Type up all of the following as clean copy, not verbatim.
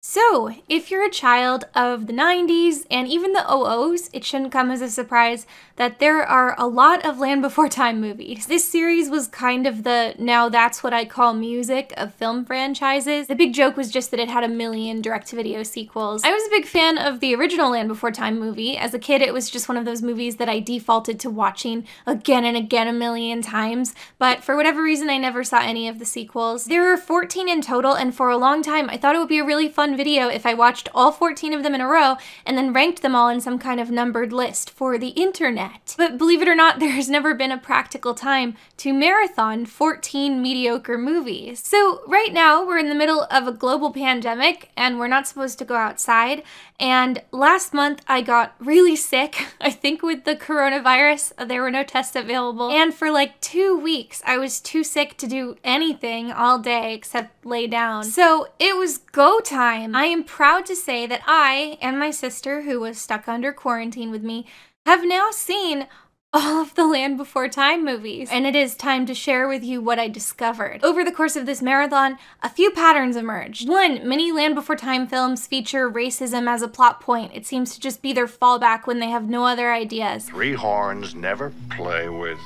So, if you're a child of the 90s and even the 00s, it shouldn't come as a surprise that there are a lot of Land Before Time movies. This series was kind of the now that's what I call music of film franchises. The big joke was just that it had a million direct-to-video sequels. I was a big fan of the original Land Before Time movie. As a kid, it was just one of those movies that I defaulted to watching again and again a million times, but for whatever reason, I never saw any of the sequels. There are 14 in total, and for a long time, I thought it would be a really fun video if I watched all 14 of them in a row and then ranked them all in some kind of numbered list for the internet. But believe it or not, there has never been a practical time to marathon 14 mediocre movies. So right now we're in the middle of a global pandemic and we're not supposed to go outside. And last month I got really sick, I think with the coronavirus. There were no tests available. And for like 2 weeks, I was too sick to do anything all day except lay down. So it was go time. I am proud to say that I and my sister, who was stuck under quarantine with me, have now seen all of the Land Before Time movies, and it is time to share with you what I discovered. Over the course of this marathon, a few patterns emerged. One, many Land Before Time films feature racism as a plot point. It seems to just be their fallback when they have no other ideas. Three horns never play with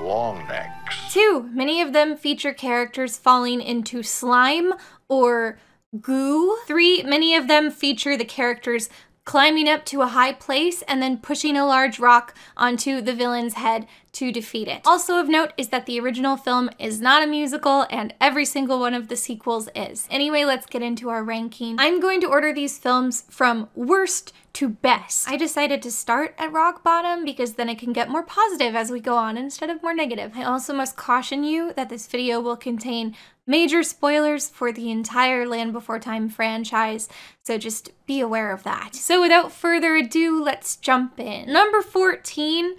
long necks. Two, many of them feature characters falling into slime or goo. Three, many of them feature the characters climbing up to a high place and then pushing a large rock onto the villain's head to defeat it. Also of note is that the original film is not a musical and every single one of the sequels is. Anyway, let's get into our ranking. I'm going to order these films from worst to best. I decided to start at rock bottom because then it can get more positive as we go on instead of more negative. I also must caution you that this video will contain major spoilers for the entire Land Before Time franchise, so just be aware of that. So without further ado, let's jump in. Number 14,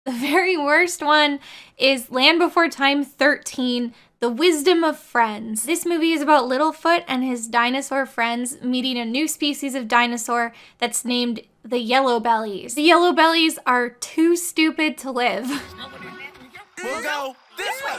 the very worst one, is Land Before Time 13, The Wisdom of Friends. This movie is about Littlefoot and his dinosaur friends meeting a new species of dinosaur that's named the Yellow Bellies. The Yellow Bellies are too stupid to live. We'll go this way.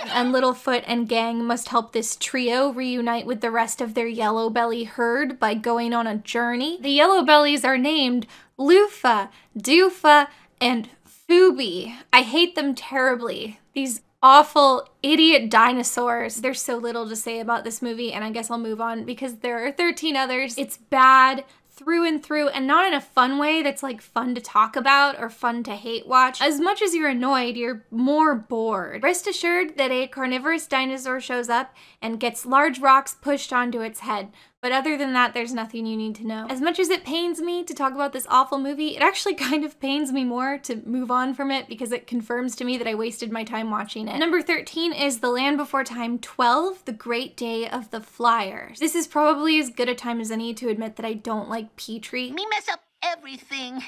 And Littlefoot and gang must help this trio reunite with the rest of their Yellow Belly herd by going on a journey. The Yellow Bellies are named Lufa, Doofa, and Phoebe. I hate them terribly. These awful idiot dinosaurs. There's so little to say about this movie, and I guess I'll move on because there are 13 others. It's bad through and through, and not in a fun way that's like fun to talk about or fun to hate watch. As much as you're annoyed, you're more bored. Rest assured that a carnivorous dinosaur shows up and gets large rocks pushed onto its head. But other than that, there's nothing you need to know. As much as it pains me to talk about this awful movie, it actually kind of pains me more to move on from it because it confirms to me that I wasted my time watching it. Number 13 is The Land Before Time 12, The Great Day of the Flyers. This is probably as good a time as any to admit that I don't like Petrie. Me mess up everything.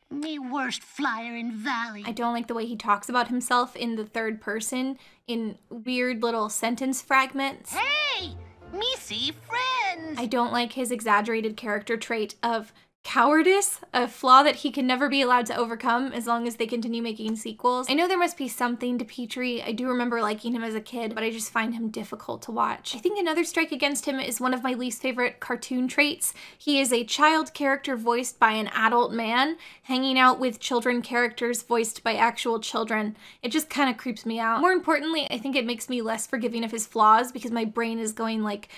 Me worst flyer in Valley. I don't like the way he talks about himself in the third person in weird little sentence fragments. Hey! Me see friends! I don't like his exaggerated character trait of cowardice, a flaw that he can never be allowed to overcome as long as they continue making sequels. I know there must be something to Petrie. I do remember liking him as a kid, but I just find him difficult to watch. I think another strike against him is one of my least favorite cartoon traits. He is a child character voiced by an adult man, hanging out with children characters voiced by actual children. It just kind of creeps me out. More importantly, I think it makes me less forgiving of his flaws because my brain is going like,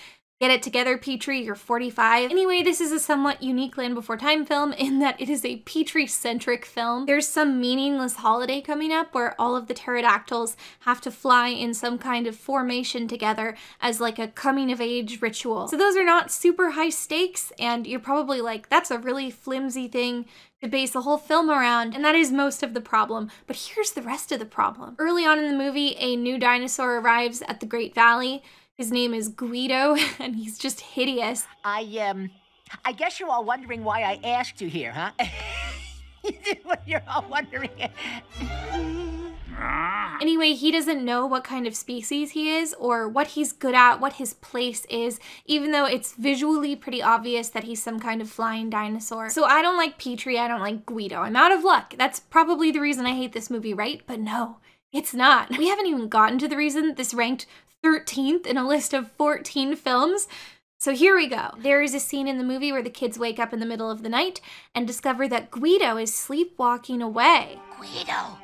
get it together, Petrie, you're 45. Anyway, this is a somewhat unique Land Before Time film in that it is a Petrie-centric film. There's some meaningless holiday coming up where all of the pterodactyls have to fly in some kind of formation together as like a coming-of-age ritual. So those are not super high stakes, and you're probably like, that's a really flimsy thing to base a whole film around, and that is most of the problem. But here's the rest of the problem. Early on in the movie, a new dinosaur arrives at the Great Valley. His name is Guido, and he's just hideous. I guess you're all wondering why I asked you here, huh? You're all wondering. Anyway, he doesn't know what kind of species he is or what he's good at, what his place is, even though it's visually pretty obvious that he's some kind of flying dinosaur. So I don't like Petrie, I don't like Guido. I'm out of luck. That's probably the reason I hate this movie, right? But no, it's not. We haven't even gotten to the reason this ranked 13th in a list of 14 films. So here we go. There is a scene in the movie where the kids wake up in the middle of the night and discover that Guido is sleepwalking away. Guido,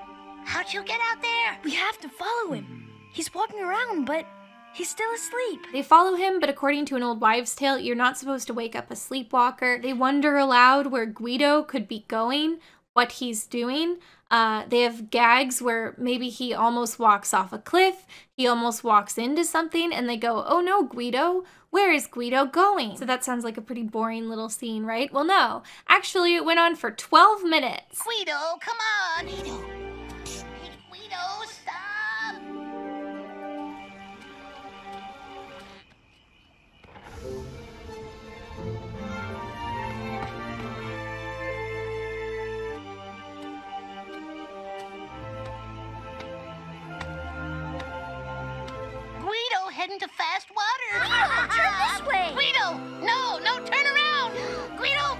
how'd you get out there? We have to follow him. He's walking around, but he's still asleep. They follow him, but according to an old wives' tale, you're not supposed to wake up a sleepwalker. They wonder aloud where Guido could be going, what he's doing. They have gags where maybe he almost walks off a cliff, he almost walks into something, and they go, "Oh no, Guido, where is Guido going?" So that sounds like a pretty boring little scene, right? Well, no. Actually, it went on for 12 minutes. Guido, come on. Guido, stop. Guido, heading to fast water. Turn this way. Guido, no, turn around. Guido,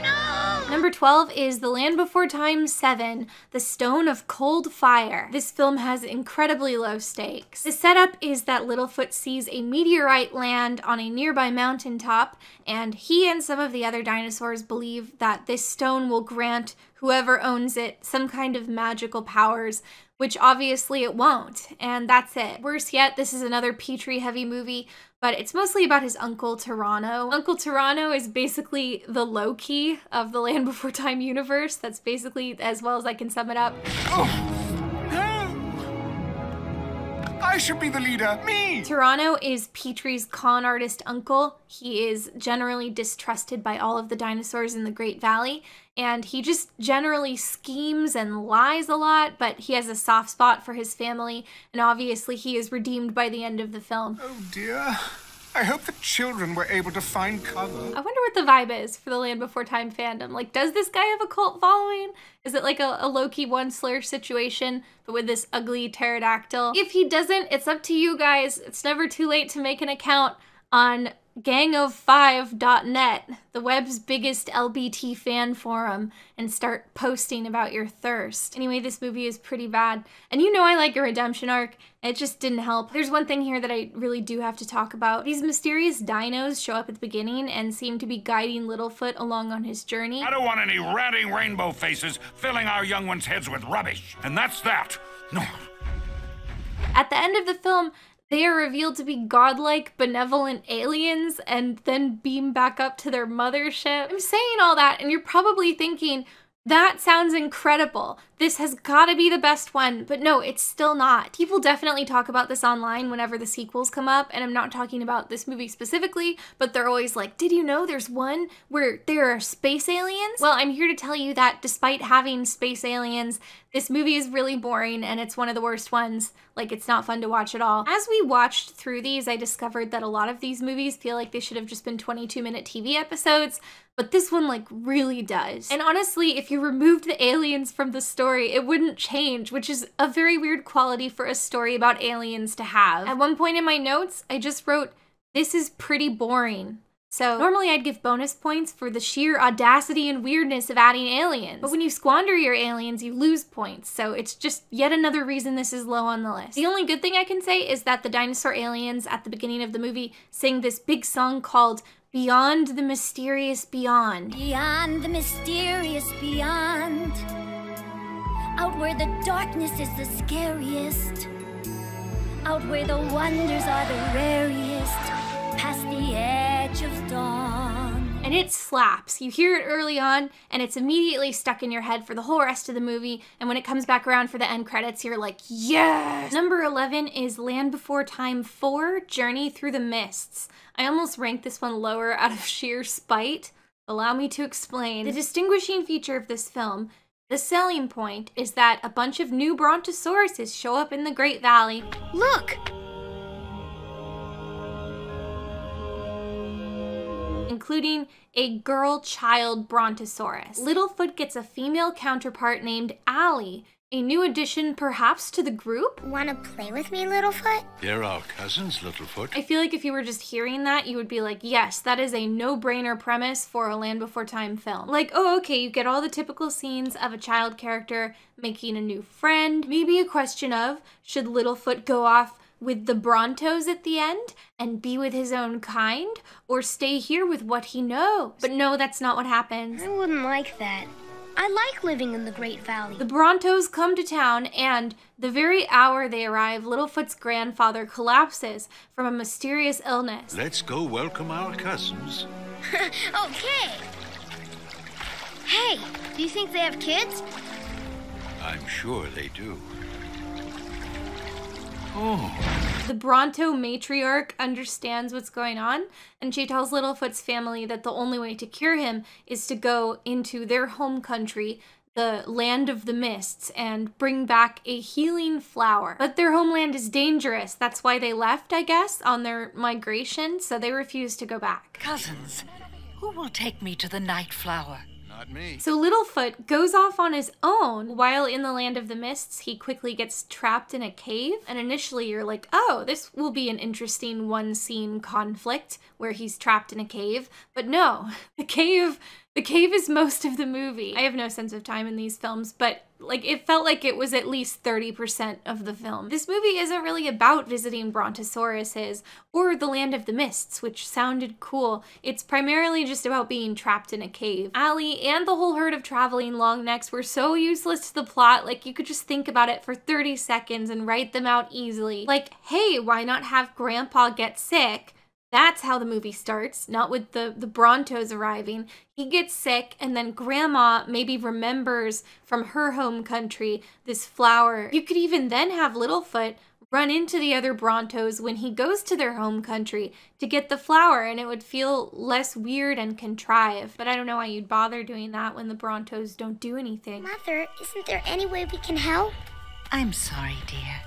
no. Number 12 is The Land Before Time 7, The Stone of Cold Fire. This film has incredibly low stakes. The setup is that Littlefoot sees a meteorite land on a nearby mountaintop, and he and some of the other dinosaurs believe that this stone will grant whoever owns it some kind of magical powers, which obviously it won't, and that's it. Worse yet, this is another Petrie-heavy movie, but it's mostly about his Uncle Tyranno. Uncle Tyranno is basically the Loki of the Land Before Time universe. That's basically as well as I can sum it up. I should be the leader. Me! Tyranno is Petrie's con artist uncle. He is generally distrusted by all of the dinosaurs in the Great Valley, and he just generally schemes and lies a lot, but he has a soft spot for his family, and obviously he is redeemed by the end of the film. Oh dear. I hope the children were able to find cover. I wonder what the vibe is for the Land Before Time fandom. Like, does this guy have a cult following? Is it like a Loki one slur situation, but with this ugly pterodactyl? If he doesn't, it's up to you guys. It's never too late to make an account on gangof5.net, the web's biggest LBT fan forum, and start posting about your thirst. Anyway, this movie is pretty bad. And you know I like a redemption arc. It just didn't help. There's one thing here that I really do have to talk about. These mysterious dinos show up at the beginning and seem to be guiding Littlefoot along on his journey. I don't want any ratting rainbow faces filling our young ones' heads with rubbish. And that's that. No. At the end of the film, they are revealed to be godlike, benevolent aliens and then beam back up to their mothership. I'm saying all that and you're probably thinking, that sounds incredible. This has got to be the best one, but no, it's still not. People definitely talk about this online whenever the sequels come up, and I'm not talking about this movie specifically, but they're always like, did you know there's one where there are space aliens? Well, I'm here to tell you that despite having space aliens, this movie is really boring and it's one of the worst ones. Like, it's not fun to watch at all. As we watched through these, I discovered that a lot of these movies feel like they should have just been 22-minute TV episodes, but this one like really does. And honestly, if you removed the aliens from the story, it wouldn't change, which is a very weird quality for a story about aliens to have. At one point in my notes, I just wrote, "This is pretty boring." So normally I'd give bonus points for the sheer audacity and weirdness of adding aliens. But when you squander your aliens, you lose points. So it's just yet another reason this is low on the list. The only good thing I can say is that the dinosaur aliens at the beginning of the movie sing this big song called Beyond the Mysterious Beyond. Beyond the mysterious beyond, out where the darkness is the scariest, out where the wonders are the rarest, past the edge of dawn. And it slaps. You hear it early on, and it's immediately stuck in your head for the whole rest of the movie, and when it comes back around for the end credits, you're like, yes! Number 11 is Land Before Time 4, Journey Through the Mists. I almost ranked this one lower out of sheer spite. Allow me to explain. The distinguishing feature of this film, the selling point, is that a bunch of new brontosauruses show up in the Great Valley. Look! Including a girl-child brontosaurus. Littlefoot gets a female counterpart named Allie, a new addition perhaps to the group? Wanna play with me, Littlefoot? They're our cousins, Littlefoot. I feel like if you were just hearing that, you would be like, yes, that is a no-brainer premise for a Land Before Time film. Like, oh, okay, you get all the typical scenes of a child character making a new friend. Maybe a question of, should Littlefoot go off with the Brontos at the end and be with his own kind, or stay here with what he knows. But no, that's not what happens. I wouldn't like that. I like living in the Great Valley. The Brontos come to town, and the very hour they arrive, Littlefoot's grandfather collapses from a mysterious illness. Let's go welcome our cousins. Okay. Hey, do you think they have kids? I'm sure they do. Oh. The Bronto matriarch understands what's going on, and she tells Littlefoot's family that the only way to cure him is to go into their home country, the land of the mists, and bring back a healing flower. But their homeland is dangerous. That's why they left, I guess, on their migration, so they refuse to go back. Cousins, who will take me to the night flower? Not me. So Littlefoot goes off on his own. While in the land of the mists, he quickly gets trapped in a cave. And initially you're like, oh, this will be an interesting one-scene conflict where he's trapped in a cave. But no, the cave is most of the movie. I have no sense of time in these films, but like it felt like it was at least 30% of the film. This movie isn't really about visiting brontosauruses or the land of the mists, which sounded cool. It's primarily just about being trapped in a cave. Allie and the whole herd of traveling long necks were so useless to the plot, like you could just think about it for 30 seconds and write them out easily. Like, hey, why not have Grandpa get sick? That's how the movie starts, not with the Brontos arriving. He gets sick, and then Grandma maybe remembers from her home country this flower. You could even then have Littlefoot run into the other Brontos when he goes to their home country to get the flower, and it would feel less weird and contrived. But I don't know why you'd bother doing that when the Brontos don't do anything. Mother, isn't there any way we can help? I'm sorry, dear.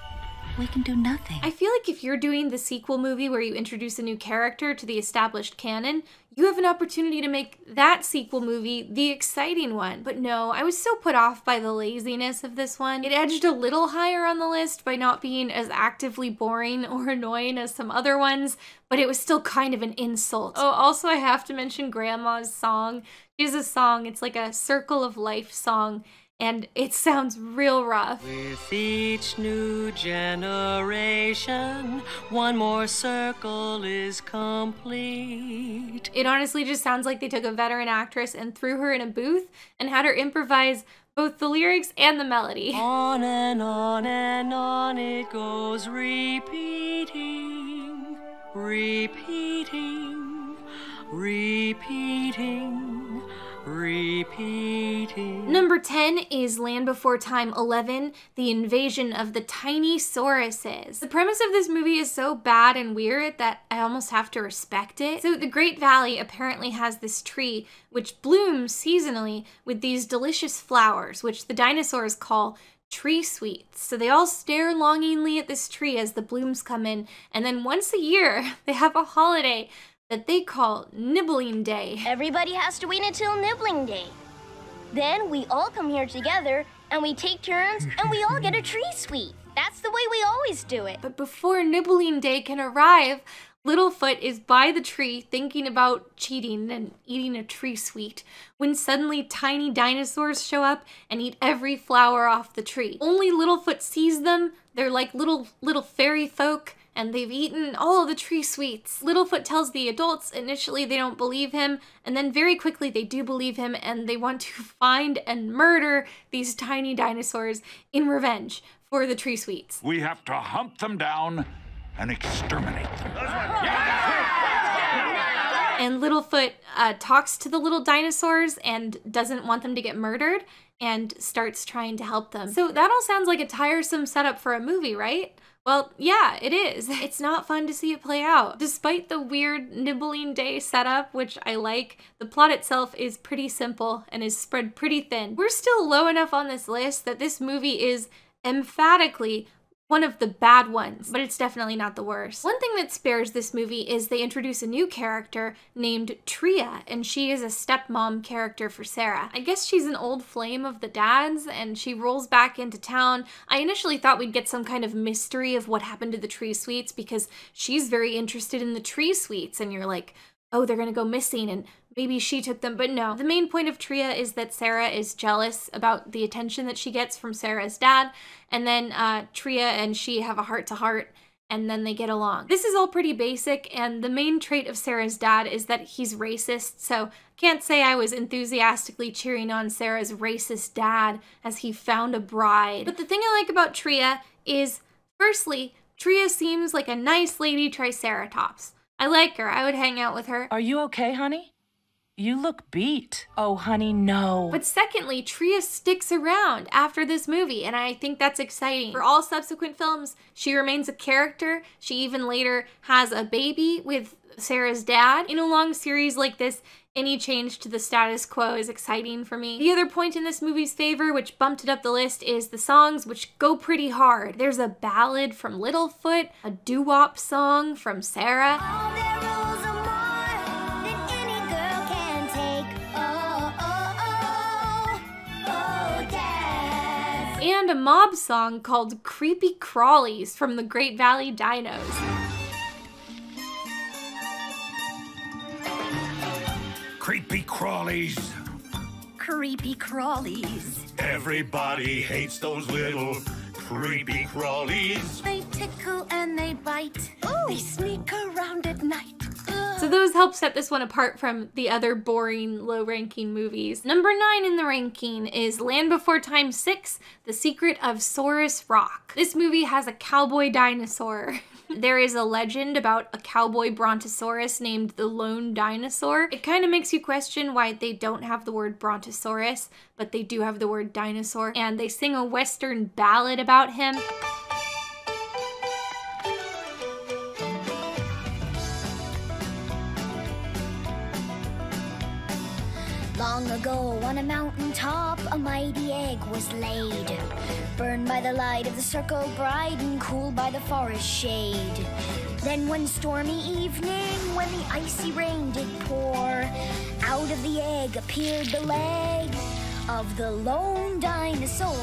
We can do nothing. I feel like if you're doing the sequel movie where you introduce a new character to the established canon, you have an opportunity to make that sequel movie the exciting one. But no, I was so put off by the laziness of this one. It edged a little higher on the list by not being as actively boring or annoying as some other ones, but it was still kind of an insult. Oh, also I have to mention Grandma's song. She has a song, it's like a Circle of Life song, and it sounds real rough. With each new generation, one more circle is complete. It honestly just sounds like they took a veteran actress and threw her in a booth and had her improvise both the lyrics and the melody. On and on it goes, repeating, repeating, repeating, repeating. Number 10 is Land Before Time 11, The Invasion of the Tiny Sauruses. The premise of this movie is so bad and weird that I almost have to respect it. So the Great Valley apparently has this tree which blooms seasonally with these delicious flowers, which the dinosaurs call tree sweets. So they all stare longingly at this tree as the blooms come in, and then once a year they have a holiday that they call Nibbling Day. Everybody has to wait until Nibbling Day. Then we all come here together and we take turns and we all get a tree sweet. That's the way we always do it. But before Nibbling Day can arrive, Littlefoot is by the tree thinking about cheating and eating a tree sweet when suddenly tiny dinosaurs show up and eat every flower off the tree. Only Littlefoot sees them. They're like little fairy folk, and they've eaten all of the tree sweets. Littlefoot tells the adults initially they don't believe him, and then very quickly they do believe him, and they want to find and murder these tiny dinosaurs in revenge for the tree sweets. We have to hunt them down and exterminate them. And Littlefoot talks to the little dinosaurs and doesn't want them to get murdered and starts trying to help them. So that all sounds like a tiresome setup for a movie, right? Well, yeah, it is. It's not fun to see it play out. Despite the weird Nibbling Day setup, which I like, the plot itself is pretty simple and is spread pretty thin. We're still low enough on this list that this movie is emphatically one of the bad ones, but it's definitely not the worst. One thing that spares this movie is they introduce a new character named Tria, and she is a stepmom character for Sarah. I guess she's an old flame of the dad's, and she rolls back into town. I initially thought we'd get some kind of mystery of what happened to the tree sweets because she's very interested in the tree sweets, and you're like, oh, they're gonna go missing and maybe she took them, but no. The main point of Tria is that Sarah is jealous about the attention that she gets from Sarah's dad, and then Tria and she have a heart-to-heart, and then they get along. This is all pretty basic, and the main trait of Sarah's dad is that he's racist, so can't say I was enthusiastically cheering on Sarah's racist dad as he found a bride. But the thing I like about Tria is, firstly, Tria seems like a nice lady Triceratops. I like her. I would hang out with her. Are you okay, honey? You look beat. Oh, honey, no. But secondly, Tria sticks around after this movie, and I think that's exciting. For all subsequent films, she remains a character. She even later has a baby with Sarah's dad. In a long series like this, any change to the status quo is exciting for me. The other point in this movie's favor, which bumped it up the list, is the songs, which go pretty hard. There's a ballad from Littlefoot, a doo-wop song from Sarah. All their rules are more than any girl can take. Oh, yes. And a mob song called Creepy Crawlies from the Great Valley Dinos. Creepy crawlies. Creepy crawlies. Everybody hates those little creepy crawlies. They tickle and they bite. They sneak around at night. So those help set this one apart from the other boring, low-ranking movies. Number 9 in the ranking is Land Before Time 6, The Secret of Saurus Rock. This movie has a cowboy dinosaur. There is a legend about a cowboy brontosaurus named the Lone Dinosaur. It kind of makes you question why they don't have the word brontosaurus, but they do have the word dinosaur, and they sing a Western ballad about him. Long ago on a mountain top, a mighty egg was laid, burned by the light of the circle bright and cooled by the forest shade. Then one stormy evening, when the icy rain did pour, out of the egg appeared the leg of the lone dinosaur.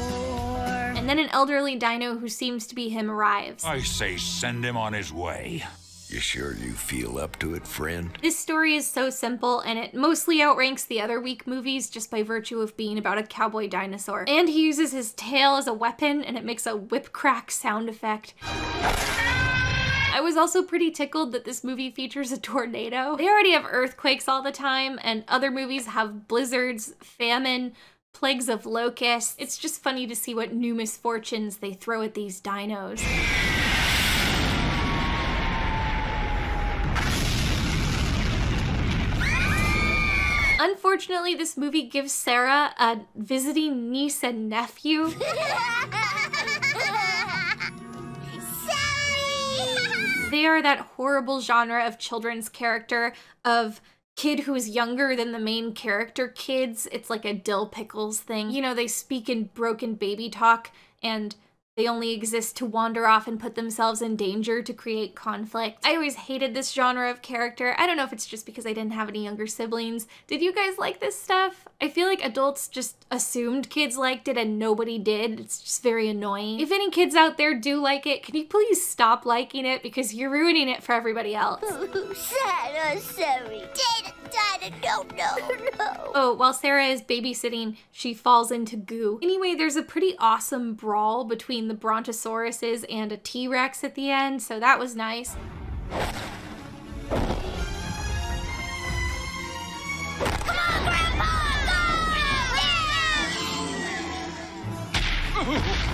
And then an elderly dino who seems to be him arrives. I say send him on his way. You sure you feel up to it, friend? This story is so simple, and it mostly outranks the other weak movies just by virtue of being about a cowboy dinosaur. And he uses his tail as a weapon, and it makes a whip crack sound effect. I was also pretty tickled that this movie features a tornado. They already have earthquakes all the time, and other movies have blizzards, famine, plagues of locusts. It's just funny to see what new misfortunes they throw at these dinos. Unfortunately, this movie gives Sarah a visiting niece and nephew. They are that horrible genre of children's character of kid who is younger than the main character kids. It's like a dill pickles thing. You know, they speak in broken baby talk, and they only exist to wander off and put themselves in danger to create conflict. I always hated this genre of character. I don't know if it's just because I didn't have any younger siblings. Did you guys like this stuff? I feel like adults just assumed kids liked it and nobody did. It's just very annoying. If any kids out there do like it, can you please stop liking it because you're ruining it for everybody else. Sad, sorry. No. Oh, while Sarah is babysitting, she falls into goo. Anyway, there's a pretty awesome brawl between the brontosauruses and a T-Rex at the end, so that was nice. Come on, Grandpa! Go! Yeah!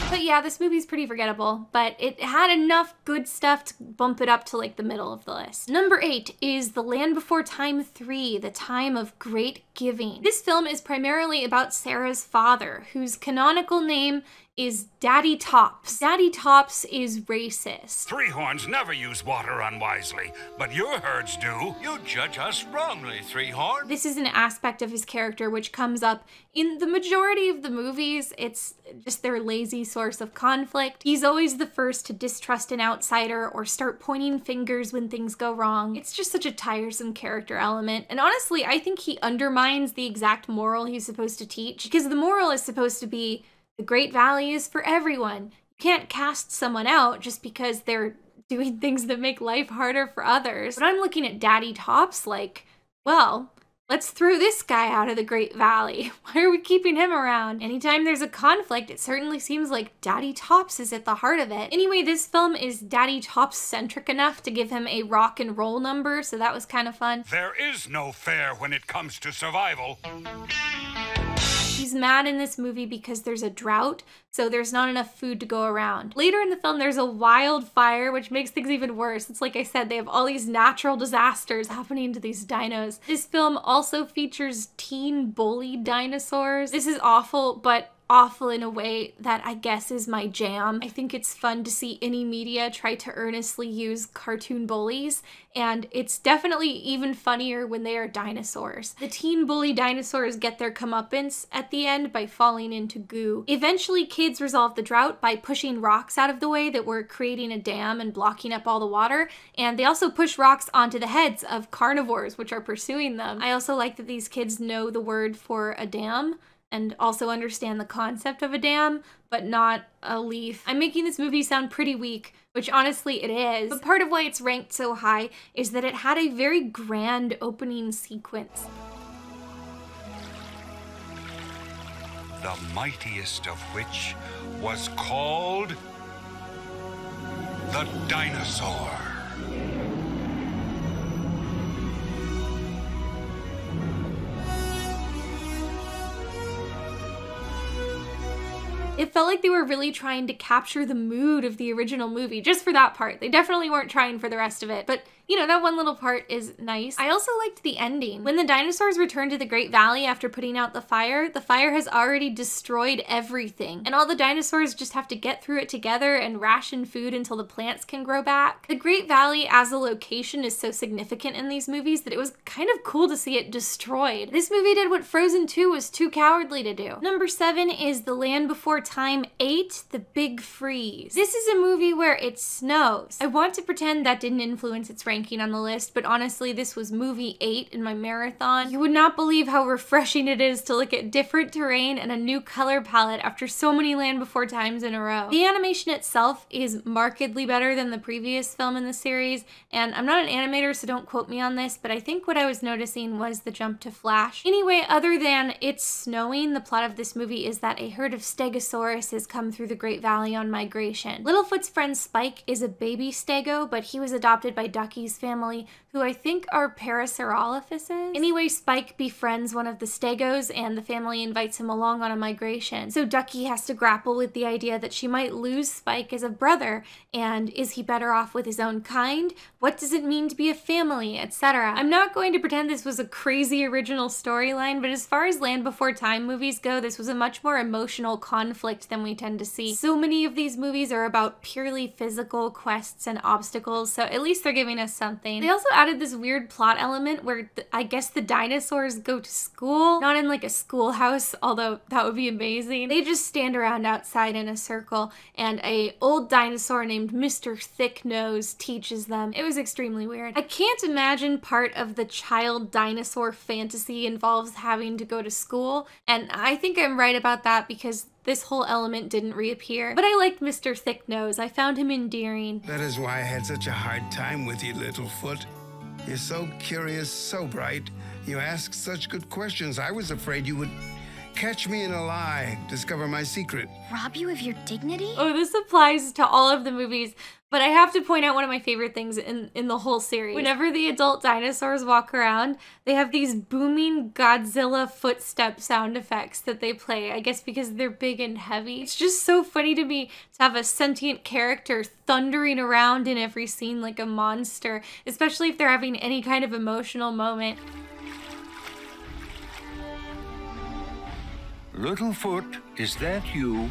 But yeah, this movie's pretty forgettable, but it had enough good stuff to bump it up to like the middle of the list. Number 8 is The Land Before Time 3, The Time of Great Giving. This film is primarily about Sarah's father, whose canonical name is Daddy Tops. Daddy Tops is racist. Three horns never use water unwisely, but your herds do. You judge us wrongly, Three Horn. This is an aspect of his character which comes up in the majority of the movies. It's just their lazy source of conflict. He's always the first to distrust an outsider or start pointing fingers when things go wrong. It's just such a tiresome character element. And honestly, I think he undermines the exact moral he's supposed to teach, because the moral is supposed to be the Great Valley is for everyone. You can't cast someone out just because they're doing things that make life harder for others. But I'm looking at Daddy Tops like, well, Let's throw this guy out of the Great Valley. Why are we keeping him around? Anytime there's a conflict, it certainly seems like Daddy Tops is at the heart of it. Anyway, this film is Daddy Tops centric enough to give him a rock and roll number, so that was kind of fun. There is no fair when it comes to survival. He's mad in this movie because there's a drought, so there's not enough food to go around. Later in the film, there's a wildfire, which makes things even worse. It's like I said, they have all these natural disasters happening to these dinos. This film also features teen bully dinosaurs. This is awful, but awful in a way that I guess is my jam. I think it's fun to see any media try to earnestly use cartoon bullies, and it's definitely even funnier when they are dinosaurs. The teen bully dinosaurs get their comeuppance at the end by falling into goo. Eventually, kids resolve the drought by pushing rocks out of the way that were creating a dam and blocking up all the water, and they also push rocks onto the heads of carnivores which are pursuing them. I also like that these kids know the word for a dam and also understand the concept of a dam, but not a leaf. I'm making this movie sound pretty weak, which honestly it is, but part of why it's ranked so high is that it had a very grand opening sequence. The mightiest of which was called the dinosaur. It felt like they were really trying to capture the mood of the original movie, just for that part. They definitely weren't trying for the rest of it, but you know, that one little part is nice. I also liked the ending. When the dinosaurs return to the Great Valley after putting out the fire has already destroyed everything, and all the dinosaurs just have to get through it together and ration food until the plants can grow back. The Great Valley as a location is so significant in these movies that it was kind of cool to see it destroyed. This movie did what Frozen 2 was too cowardly to do. Number 7 is The Land Before Time 8, The Big Freeze. This is a movie where it snows. I want to pretend that didn't influence its ranking on the list, but honestly, this was movie 8 in my marathon. You would not believe how refreshing it is to look at different terrain and a new color palette after so many Land Before Times in a row. The animation itself is markedly better than the previous film in the series, and I'm not an animator, so don't quote me on this, but I think what I was noticing was the jump to Flash. Anyway, other than it's snowing, the plot of this movie is that a herd of stegosauruses come through the Great Valley on migration. Littlefoot's friend Spike is a baby stego, but he was adopted by Ducky's family, who I think are Parasaurolophuses. Anyway, Spike befriends one of the stegos and the family invites him along on a migration. So Ducky has to grapple with the idea that she might lose Spike as a brother, and is he better off with his own kind? What does it mean to be a family, etc. I'm not going to pretend this was a crazy original storyline, but as far as Land Before Time movies go, this was a much more emotional conflict than we tend to see. So many of these movies are about purely physical quests and obstacles, so at least they're giving us something. They also added this weird plot element where I guess the dinosaurs go to school, not in like a schoolhouse, although that would be amazing. They just stand around outside in a circle, and a old dinosaur named Mr. Thicknose teaches them. It was extremely weird. I can't imagine part of the child dinosaur fantasy involves having to go to school, and I think I'm right about that because this whole element didn't reappear. But I liked Mr. Thicknose. I found him endearing. That is why I had such a hard time with you, Littlefoot. You're so curious, so bright. You ask such good questions. I was afraid you would catch me in a lie, discover my secret. Rob you of your dignity? Oh, this applies to all of the movies, but I have to point out one of my favorite things in the whole series. Whenever the adult dinosaurs walk around, they have these booming Godzilla footstep sound effects that they play, I guess because they're big and heavy. It's just so funny to me to have a sentient character thundering around in every scene like a monster, especially if they're having any kind of emotional moment. Littlefoot, is that you?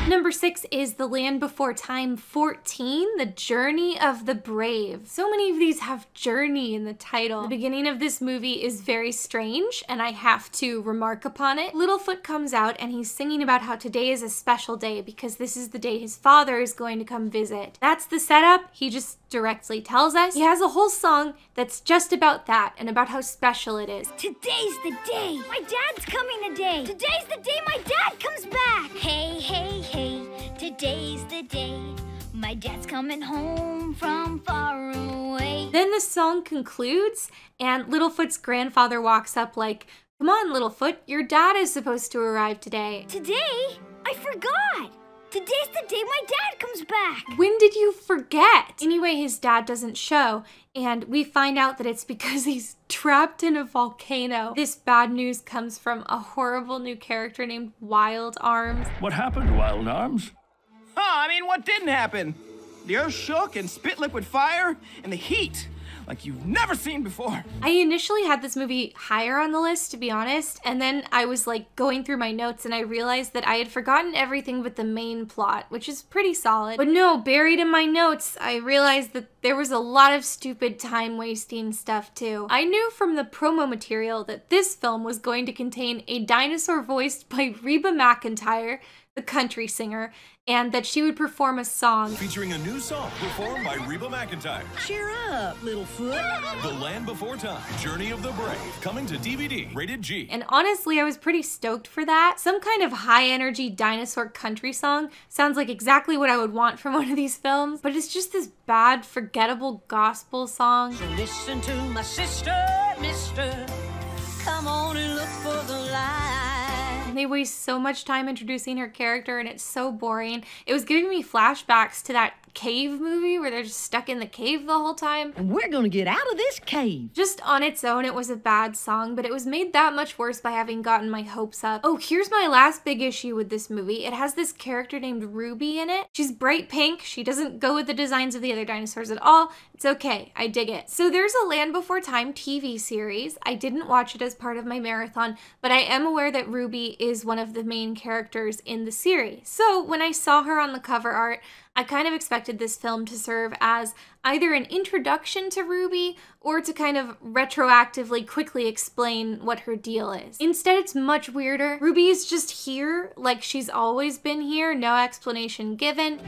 Number 6 is The Land Before Time 14, The Journey of the Brave. So many of these have journey in the title. The beginning of this movie is very strange, and I have to remark upon it. Littlefoot comes out and he's singing about how today is a special day because this is the day his father is going to come visit. That's the setup. He just directly tells us. He has a whole song that's just about that and about how special it is. Today's the day. My dad's coming today. Today's the day my dad comes back. Hey, hey, hey. Today's the day My dad's coming home from far away. Then the song concludes, and Littlefoot's grandfather walks up like, "Come on, Littlefoot, your dad is supposed to arrive today." Today? I forgot! Today's the day my dad comes back! When did you forget? Anyway, his dad doesn't show, and we find out that it's because he's trapped in a volcano. This bad news comes from a horrible new character named Wild Arms. What happened, Wild Arms? What didn't happen? The earth shook and spit liquid fire, and the heat, like you've never seen before. I initially had this movie higher on the list, to be honest, and then I was like going through my notes and I realized that I had forgotten everything but the main plot, which is pretty solid. But no, buried in my notes, I realized that there was a lot of stupid time-wasting stuff too. I knew from the promo material that this film was going to contain a dinosaur voiced by Reba McEntire, the country singer, and that she would perform a song featuring a new song performed by Reba McEntire. Cheer up, Littlefoot. The Land Before Time, Journey of the Brave, coming to DVD, rated G. And honestly, I was pretty stoked for that. Some kind of high-energy dinosaur country song sounds like exactly what I would want from one of these films, but it's just this bad, forgettable gospel song. So listen to my sister, mister. Come on and look for the light. They waste so much time introducing her character and it's so boring. It was giving me flashbacks to that cave movie where they're just stuck in the cave the whole time. And we're gonna get out of this cave. Just on its own, it was a bad song, but it was made that much worse by having gotten my hopes up. Oh, here's my last big issue with this movie. It has this character named Ruby in it. She's bright pink. She doesn't go with the designs of the other dinosaurs at all. It's okay. I dig it. So there's a Land Before Time TV series. I didn't watch it as part of my marathon, but I am aware that Ruby is one of the main characters in the series. So when I saw her on the cover art, I kind of expected this film to serve as either an introduction to Ruby or to kind of retroactively quickly explain what her deal is. Instead, it's much weirder. Ruby is just here, like she's always been here, no explanation given.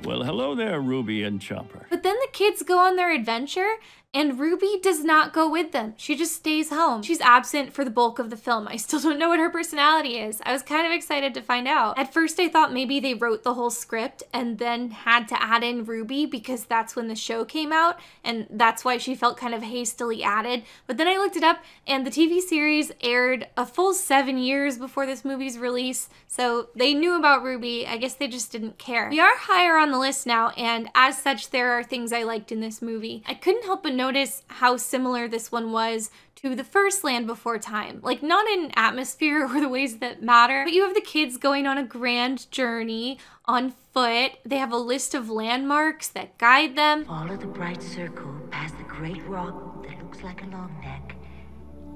Well, hello there, Ruby and Chopper. But then the kids go on their adventure, and Ruby does not go with them. She just stays home. She's absent for the bulk of the film. I still don't know what her personality is. I was kind of excited to find out. At first I thought maybe they wrote the whole script and then had to add in Ruby because that's when the show came out and that's why she felt kind of hastily added. But then I looked it up and the TV series aired a full 7 years before this movie's release, so they knew about Ruby. I guess they just didn't care. We are higher on the list now, and as such there are things I liked in this movie. I couldn't help but notice how similar this one was to the first Land Before Time. Like, not in atmosphere or the ways that matter, but you have the kids going on a grand journey on foot. They have a list of landmarks that guide them. Follow the bright circle past the great rock that looks like a long neck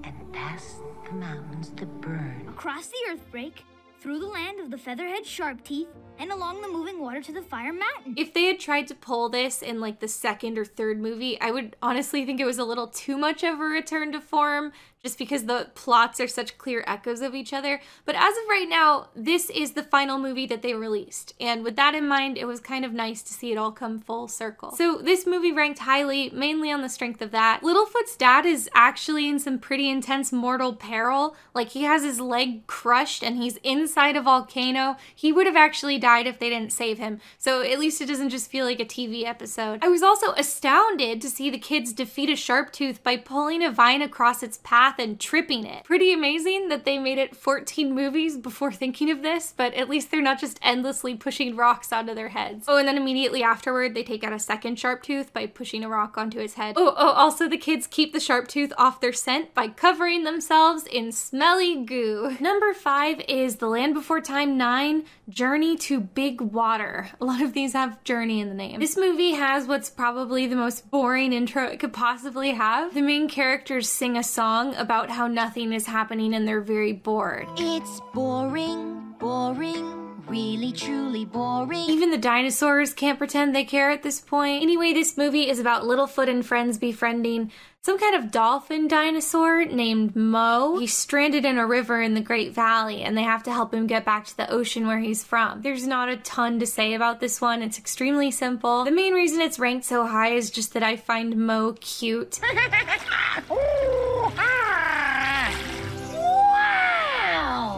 and past the mountains that burn. Across the earth break, through the land of the featherhead sharp teeth, and along the moving water to the Fire Mountain. If they had tried to pull this in like the second or third movie, I would honestly think it was a little too much of a return to form, just because the plots are such clear echoes of each other. But as of right now, this is the final movie that they released. And with that in mind, it was kind of nice to see it all come full circle. So this movie ranked highly, mainly on the strength of that. Littlefoot's dad is actually in some pretty intense mortal peril. Like, he has his leg crushed and he's inside a volcano. He would have actually died if they didn't save him. So at least it doesn't just feel like a TV episode. I was also astounded to see the kids defeat a Sharptooth by pulling a vine across its path and tripping it. Pretty amazing that they made it 14 movies before thinking of this, but at least they're not just endlessly pushing rocks onto their heads. Oh, and then immediately afterward, they take out a second Sharptooth by pushing a rock onto his head. Oh, also the kids keep the Sharptooth off their scent by covering themselves in smelly goo. Number 5 is The Land Before Time 9, Journey to Big Water. A lot of these have Journey in the name. This movie has what's probably the most boring intro it could possibly have. The main characters sing a song about how nothing is happening and they're very bored. It's boring, boring, really truly boring. Even the dinosaurs can't pretend they care at this point. Anyway, this movie is about Littlefoot and friends befriending some kind of dolphin dinosaur named Mo. He's stranded in a river in the Great Valley and they have to help him get back to the ocean where he's from. There's not a ton to say about this one. It's extremely simple. The main reason it's ranked so high is just that I find Mo cute.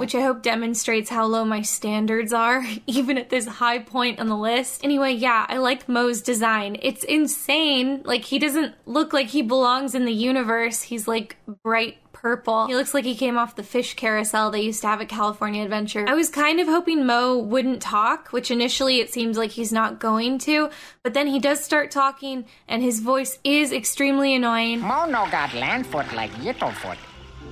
which I hope demonstrates how low my standards are, even at this high point on the list. Anyway, yeah, I like Moe's design. It's insane. Like, he doesn't look like he belongs in the universe. He's like bright purple. He looks like he came off the fish carousel they used to have at California Adventure. I was kind of hoping Moe wouldn't talk, which initially it seems like he's not going to, but then he does start talking, and his voice is extremely annoying. Mo no got landfoot like Littlefoot.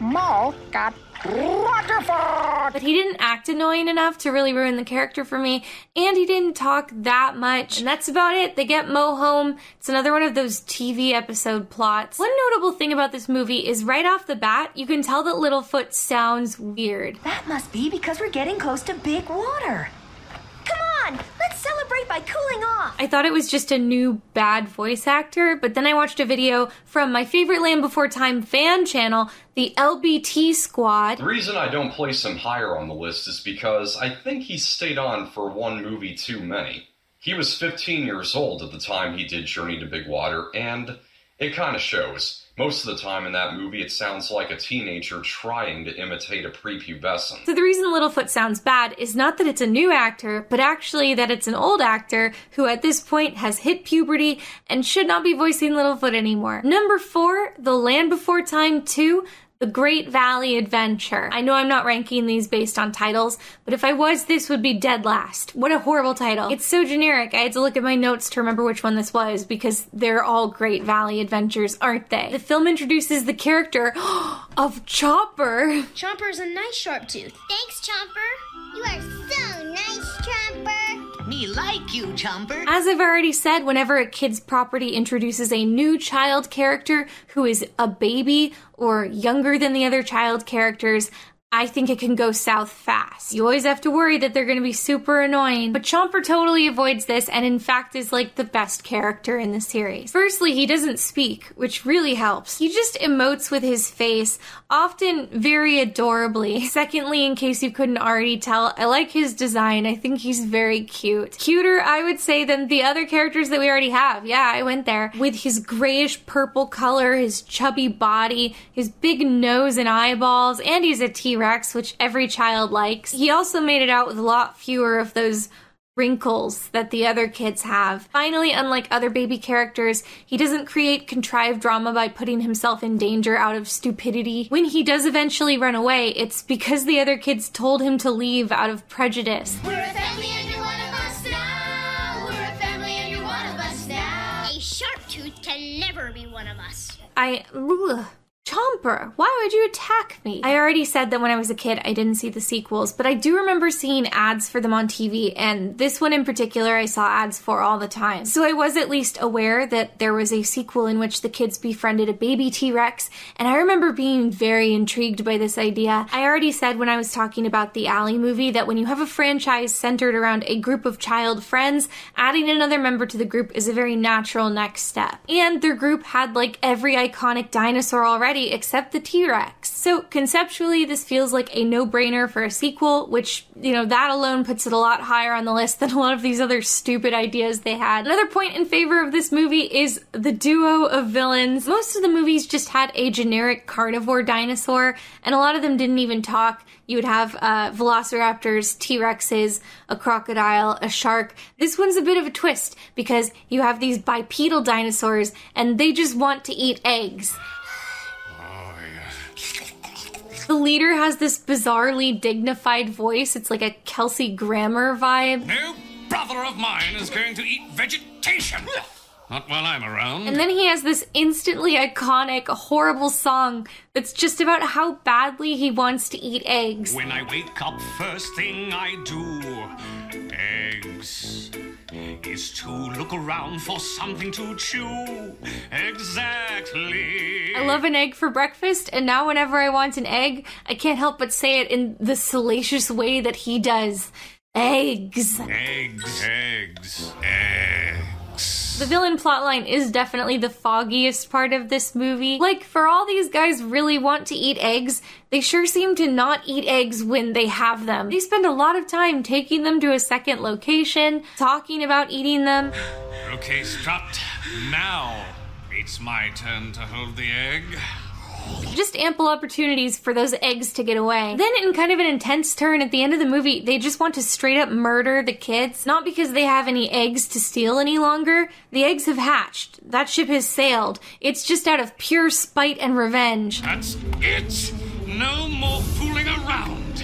Mo got waterfoot. But he didn't act annoying enough to really ruin the character for me, and he didn't talk that much. And that's about it. They get Mo home. It's another one of those TV episode plots. One notable thing about this movie is right off the bat, you can tell that Littlefoot sounds weird. That must be because we're getting close to big water. Come on, let's celebrate by cooling off. I thought it was just a new bad voice actor, but then I watched a video from my favorite Land Before Time fan channel, the LBT Squad. The reason I don't place him higher on the list is because I think he stayed on for one movie too many. He was 15 years old at the time he did Journey to Big Water, and it kind of shows. Most of the time in that movie, it sounds like a teenager trying to imitate a prepubescent. So the reason Littlefoot sounds bad is not that it's a new actor, but actually that it's an old actor who at this point has hit puberty and should not be voicing Littlefoot anymore. Number 4, The Land Before Time 2, The Great Valley Adventure. I know I'm not ranking these based on titles, but if I was, this would be dead last. What a horrible title. It's so generic, I had to look at my notes to remember which one this was, because they're all Great Valley Adventures, aren't they? The film introduces the character of Chopper. Chomper's a nice sharp tooth. Thanks, Chomper. You are so nice, Chomper. Me like you, Chomper. As I've already said, whenever a kid's property introduces a new child character who is a baby or younger than the other child characters, I think it can go south fast. You always have to worry that they're going to be super annoying, but Chomper totally avoids this and in fact is like the best character in the series. Firstly, he doesn't speak, which really helps. He just emotes with his face, often very adorably. Secondly, in case you couldn't already tell, I like his design. I think he's very cute. Cuter, I would say, than the other characters that we already have. Yeah, I went there. With his grayish purple color, his chubby body, his big nose and eyeballs, and he's a T-Rex, which every child likes. He also made it out with a lot fewer of those wrinkles that the other kids have. Finally, unlike other baby characters, he doesn't create contrived drama by putting himself in danger out of stupidity. When he does eventually run away, it's because the other kids told him to leave out of prejudice. We're a family and you're one of us now. We're a family and you're one of us now. A sharp tooth can never be one of us. Chomper, why would you attack me? I already said that when I was a kid, I didn't see the sequels, but I do remember seeing ads for them on TV, and this one in particular I saw ads for all the time. So I was at least aware that there was a sequel in which the kids befriended a baby T-Rex, and I remember being very intrigued by this idea. I already said when I was talking about the Ally movie that when you have a franchise centered around a group of child friends, adding another member to the group is a very natural next step. And their group had like every iconic dinosaur already except the T-Rex. So conceptually, this feels like a no-brainer for a sequel, which, you know, that alone puts it a lot higher on the list than a lot of these other stupid ideas they had. Another point in favor of this movie is the duo of villains. Most of the movies just had a generic carnivore dinosaur, and a lot of them didn't even talk. You would have velociraptors, T-Rexes, a crocodile, a shark. This one's a bit of a twist because you have these bipedal dinosaurs and they just want to eat eggs. The leader has this bizarrely dignified voice. It's like a Kelsey Grammer vibe. No brother of mine is going to eat vegetation. Not while I'm around. And then he has this instantly iconic, horrible song that's just about how badly he wants to eat eggs. When I wake up, first thing I do, eggs, is to look around for something to chew. Exactly. I love an egg for breakfast, and now whenever I want an egg, I can't help but say it in the salacious way that he does. Eggs. Eggs. Eggs. Eggs. The villain plotline is definitely the foggiest part of this movie. Like, for all these guys really want to eat eggs, they sure seem to not eat eggs when they have them. They spend a lot of time taking them to a second location, talking about eating them. Okay, Strut. Now it's my turn to hold the egg. Just ample opportunities for those eggs to get away. Then, in kind of an intense turn at the end of the movie, they just want to straight up murder the kids. Not because they have any eggs to steal any longer. The eggs have hatched. That ship has sailed. It's just out of pure spite and revenge. That's it! No more fooling around!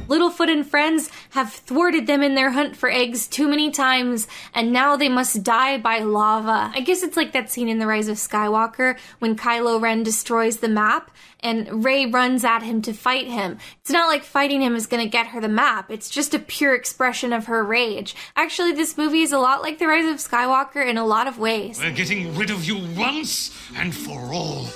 Littlefoot and friends have thwarted them in their hunt for eggs too many times, and now they must die by lava. I guess it's like that scene in The Rise of Skywalker when Kylo Ren destroys the map and Rey runs at him to fight him. It's not like fighting him is gonna get her the map, it's just a pure expression of her rage. Actually, this movie is a lot like The Rise of Skywalker in a lot of ways. We're getting rid of you once and for all.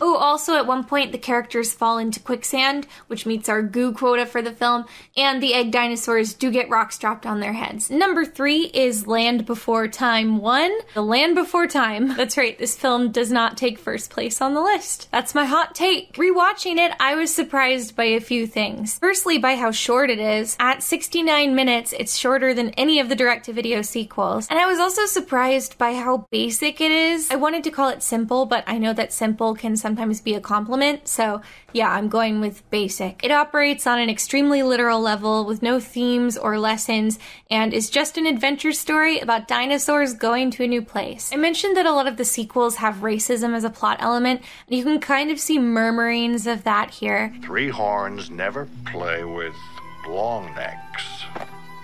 Oh, also at one point the characters fall into quicksand, which meets our goo quota for the film, and the egg dinosaurs do get rocks dropped on their heads. Number 3 is Land Before Time 1. The Land Before Time. That's right, this film does not take first place on the list. That's my hot take. Rewatching it, I was surprised by a few things. Firstly, by how short it is. At 69 minutes, it's shorter than any of the direct-to-video sequels. And I was also surprised by how basic it is. I wanted to call it simple, but I know that simple can sometimes be a compliment, so yeah, I'm going with basic. It operates on an extremely literal level with no themes or lessons, and is just an adventure story about dinosaurs going to a new place. I mentioned that a lot of the sequels have racism as a plot element, and you can kind of see murmurings of that here. Three horns never play with long necks.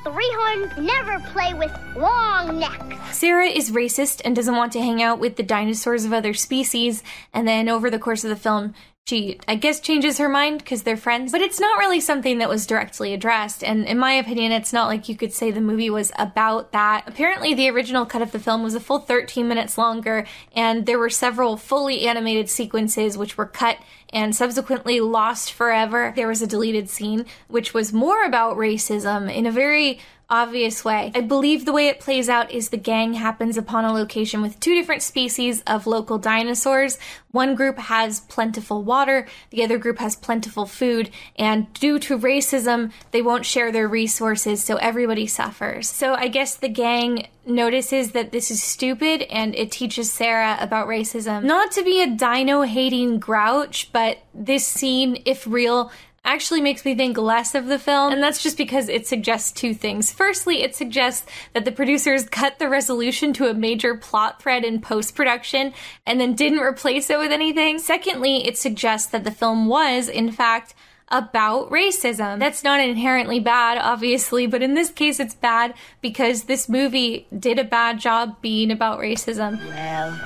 Three horns never play with long necks. Sarah is racist and doesn't want to hang out with the dinosaurs of other species, and then over the course of the film, she, I guess, changes her mind because they're friends. But it's not really something that was directly addressed, and in my opinion, it's not like you could say the movie was about that. Apparently, the original cut of the film was a full 13 minutes longer, and there were several fully animated sequences which were cut and subsequently lost forever. There was a deleted scene which was more about racism in a very obvious way. I believe the way it plays out is the gang happens upon a location with two different species of local dinosaurs. One group has plentiful water, the other group has plentiful food, and due to racism, they won't share their resources, so everybody suffers. So I guess the gang notices that this is stupid, and it teaches Sarah about racism. Not to be a dino-hating grouch, but this scene, if real, actually makes me think less of the film, and that's just because it suggests two things. Firstly, it suggests that the producers cut the resolution to a major plot thread in post-production and then didn't replace it with anything. Secondly, it suggests that the film was, in fact, about racism. That's not inherently bad, obviously, but in this case it's bad because this movie did a bad job being about racism. Well,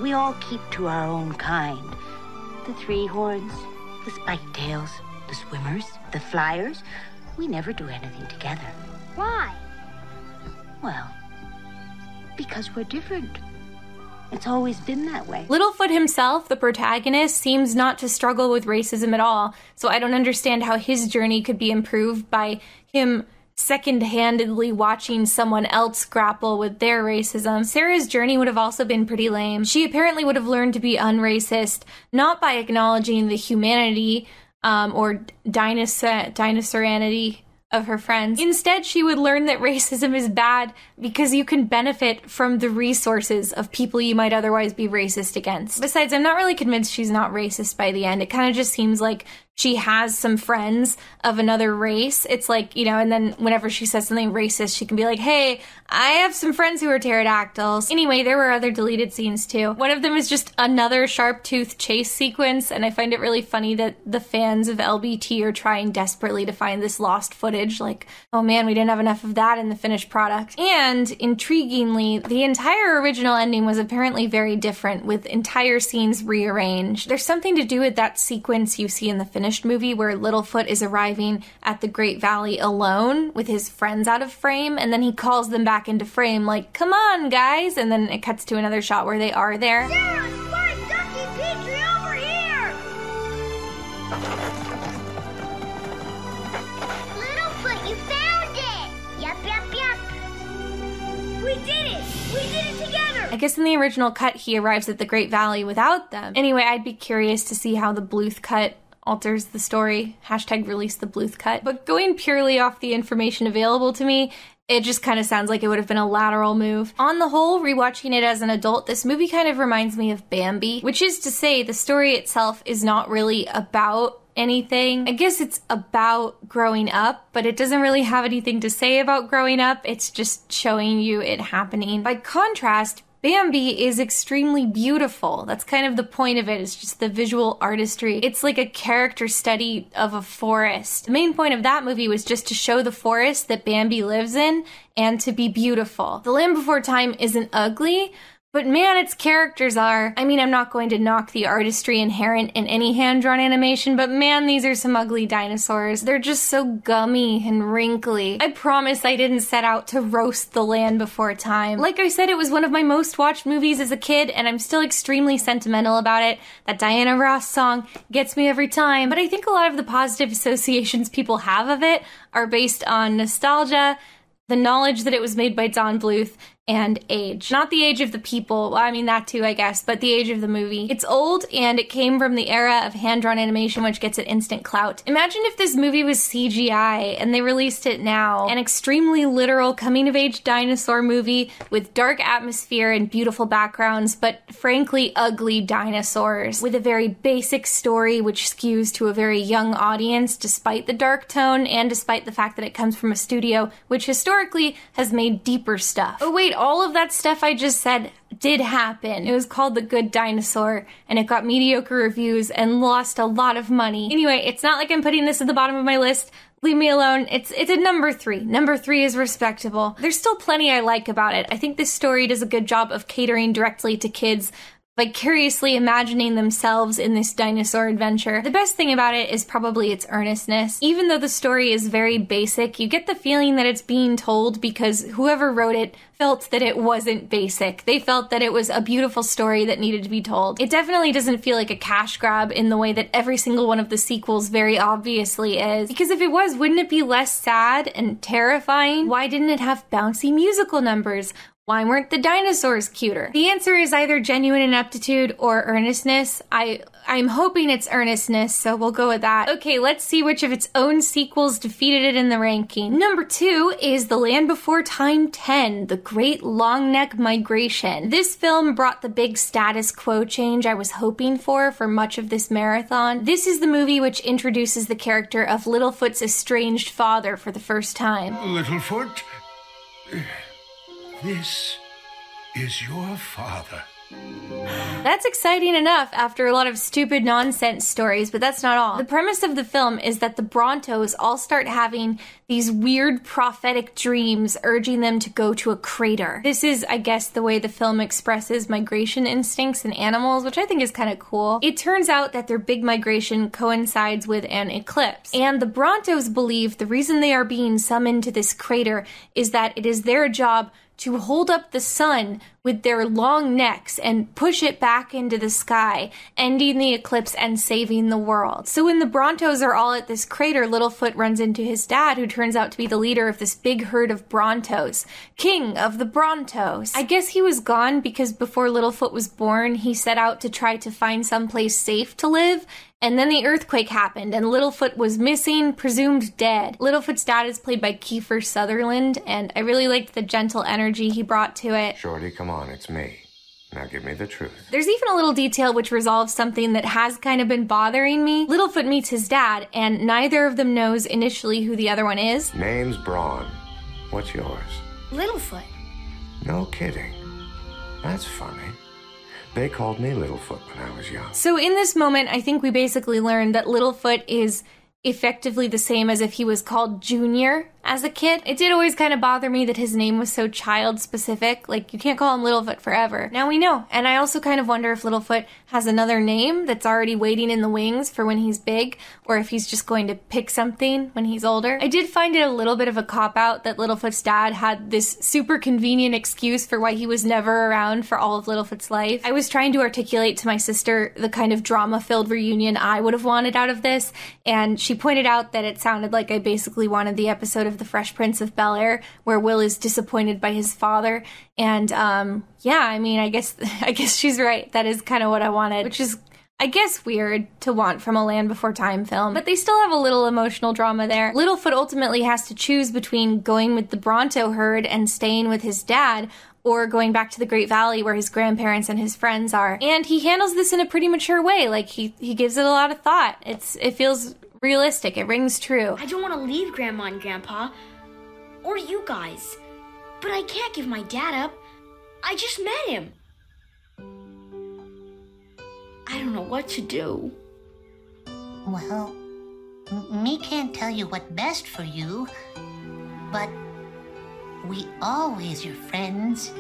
we all keep to our own kind. The three horns, the spiked tails, the swimmers, the flyers, we never do anything together. Why? Well, because we're different. It's always been that way. Littlefoot himself, the protagonist, seems not to struggle with racism at all, so I don't understand how his journey could be improved by him second-handedly watching someone else grapple with their racism. Sarah's journey would have also been pretty lame. She apparently would have learned to be unracist, not by acknowledging the humanity or dinosauranity of her friends. Instead, she would learn that racism is bad because you can benefit from the resources of people you might otherwise be racist against. Besides, I'm not really convinced she's not racist by the end. It kind of just seems like she has some friends of another race. It's like, you know, and then whenever she says something racist, she can be like, hey, I have some friends who are pterodactyls. Anyway, there were other deleted scenes too. One of them is just another sharp-toothed chase sequence, and I find it really funny that the fans of LBT are trying desperately to find this lost footage. Like, oh man, we didn't have enough of that in the finished product. And intriguingly, the entire original ending was apparently very different, with entire scenes rearranged. There's something to do with that sequence you see in the finished movie where Littlefoot is arriving at the Great Valley alone with his friends out of frame, and then he calls them back into frame like, come on guys, and then it cuts to another shot where they are there. Sarah, Spike, Ducky, Petrie, over here! Littlefoot, you found it! Yup. We did it! We did it together! I guess in the original cut he arrives at the Great Valley without them. Anyway, I'd be curious to see how the Bluth cut alters the story. # release the Bluth cut. But going purely off the information available to me, It just kind of sounds like it would have been a lateral move. On the whole, rewatching it as an adult, this movie kind of reminds me of Bambi, which is to say the story itself is not really about anything. I guess it's about growing up, but it doesn't really have anything to say about growing up. It's just showing you it happening. By contrast, Bambi is extremely beautiful. That's kind of the point of it, is just the visual artistry. It's like a character study of a forest. The main point of that movie was just to show the forest that Bambi lives in and to be beautiful. The Land Before Time isn't ugly, but man, its characters are. I mean, I'm not going to knock the artistry inherent in any hand-drawn animation, but man, these are some ugly dinosaurs. They're just so gummy and wrinkly. I promise I didn't set out to roast The Land Before Time. Like I said, it was one of my most watched movies as a kid, and I'm still extremely sentimental about it. That Diana Ross song gets me every time, but I think a lot of the positive associations people have of it are based on nostalgia, the knowledge that it was made by Don Bluth, and age. Not the age of the people, well, I mean that too, I guess, but the age of the movie. It's old, and it came from the era of hand-drawn animation, which gets it instant clout. Imagine if this movie was CGI, and they released it now. An extremely literal coming-of-age dinosaur movie with dark atmosphere and beautiful backgrounds, but frankly ugly dinosaurs. With a very basic story, which skews to a very young audience, despite the dark tone, and despite the fact that it comes from a studio, which historically has made deeper stuff. Oh wait, all of that stuff I just said did happen. It was called The Good Dinosaur, and it got mediocre reviews and lost a lot of money. Anyway, it's not like I'm putting this at the bottom of my list. Leave me alone. It's a number 3. Number 3 is respectable. There's still plenty I like about it. I think this story does a good job of catering directly to kids, vicariously imagining themselves in this dinosaur adventure. The best thing about it is probably its earnestness. Even though the story is very basic, you get the feeling that it's being told because whoever wrote it felt that it wasn't basic. They felt that it was a beautiful story that needed to be told. It definitely doesn't feel like a cash grab in the way that every single one of the sequels very obviously is. Because if it was, wouldn't it be less sad and terrifying? Why didn't it have bouncy musical numbers? Why weren't the dinosaurs cuter? The answer is either genuine ineptitude or earnestness. I'm hoping it's earnestness, so we'll go with that. Okay, let's see which of its own sequels defeated it in the ranking. Number 2 is The Land Before Time 10, The Great Long Neck Migration. This film brought the big status quo change I was hoping for much of this marathon. This is the movie which introduces the character of Littlefoot's estranged father for the first time. Littlefoot? This is your father. That's exciting enough after a lot of stupid nonsense stories, but that's not all. The premise of the film is that the Brontos all start having these weird prophetic dreams urging them to go to a crater. This is, I guess, the way the film expresses migration instincts in animals, which I think is kind of cool. It turns out that their big migration coincides with an eclipse, and the Brontos believe the reason they are being summoned to this crater is that it is their job to hold up the sun with their long necks and push it back into the sky, ending the eclipse and saving the world. So when the Brontos are all at this crater, Littlefoot runs into his dad, who turns out to be the leader of this big herd of Brontos. King of the Brontos. I guess he was gone because before Littlefoot was born, he set out to try to find someplace safe to live, and then the earthquake happened, and Littlefoot was missing, presumed dead. Littlefoot's dad is played by Kiefer Sutherland, and I really liked the gentle energy he brought to it. Shorty, come on, it's me. Now give me the truth. There's even a little detail which resolves something that has kind of been bothering me. Littlefoot meets his dad, and neither of them knows initially who the other one is. Name's Braun. What's yours? Littlefoot. No kidding. That's funny. They called me Littlefoot when I was young. So in this moment, I think we basically learned that Littlefoot is effectively the same as if he was called Junior as a kid. It did always kind of bother me that his name was so child-specific. Like, you can't call him Littlefoot forever. Now we know. And I also kind of wonder if Littlefoot has another name that's already waiting in the wings for when he's big, or if he's just going to pick something when he's older. I did find it a little bit of a cop-out that Littlefoot's dad had this super convenient excuse for why he was never around for all of Littlefoot's life. I was trying to articulate to my sister the kind of drama-filled reunion I would have wanted out of this, and she pointed out that it sounded like I basically wanted the episode of The Fresh Prince of Bel-Air where Will is disappointed by his father, and yeah, I mean, I guess she's right. That is kind of what I wanted, which is I guess weird to want from a Land Before Time film, but they still have a little emotional drama there. Littlefoot ultimately has to choose between going with the Bronto herd and staying with his dad, or going back to the Great Valley where his grandparents and his friends are. And he handles this in a pretty mature way. Like, he gives it a lot of thought. It feels realistic. It rings true. I don't want to leave Grandma and Grandpa, or you guys, but I can't give my dad up. I just met him. I don't know what to do. Well, me can't tell you what's best for you, but we always your friends,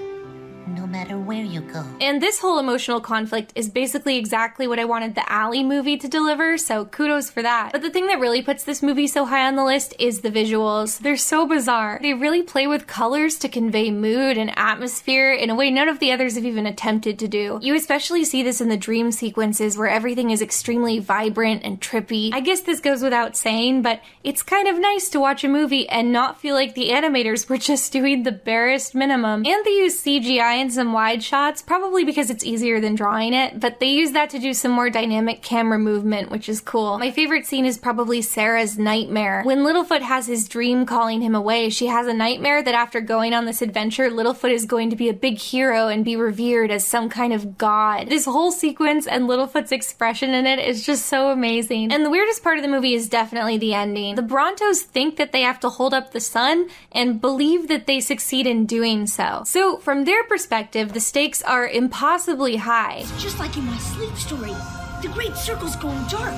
no matter where you go. And this whole emotional conflict is basically exactly what I wanted the Ally movie to deliver, so kudos for that. But the thing that really puts this movie so high on the list is the visuals. They're so bizarre. They really play with colors to convey mood and atmosphere in a way none of the others have even attempted to do. You especially see this in the dream sequences where everything is extremely vibrant and trippy. I guess this goes without saying, but it's kind of nice to watch a movie and not feel like the animators were just doing the barest minimum. And they use CGI and some wide shots, probably because it's easier than drawing it, but they use that to do some more dynamic camera movement, which is cool. My favorite scene is probably Sarah's nightmare. When Littlefoot has his dream calling him away, she has a nightmare that after going on this adventure, Littlefoot is going to be a big hero and be revered as some kind of god. This whole sequence and Littlefoot's expression in it is just so amazing. And the weirdest part of the movie is definitely the ending. The Brontos think that they have to hold up the sun and believe that they succeed in doing so. So from their perspective, the stakes are impossibly high. It's just like in my sleep story. The great circle's going dark,